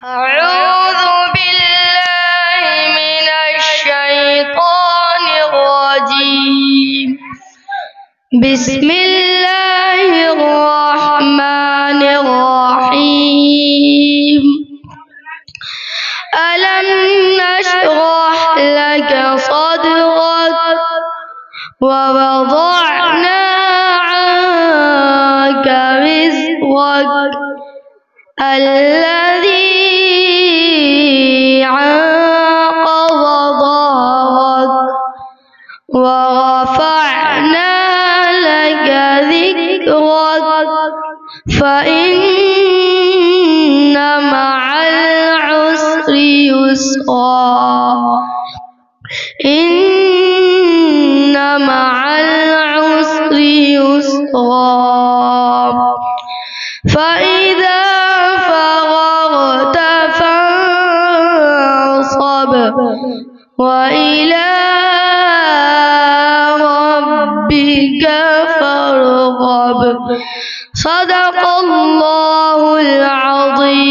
أعوذ بالله من الشيطان الرجيم. بسم الله الرحمن الرحيم. ألم نشرح لك صدرك ووضعنا عنك وزرك الذي أنقض ظهرك ورفعنا لك ذكرك فإن مع العسر يسرا إن مع العسر يسرا فإذا فرغت فانصب وإلى ربك فارغب. صدق الله العظيم.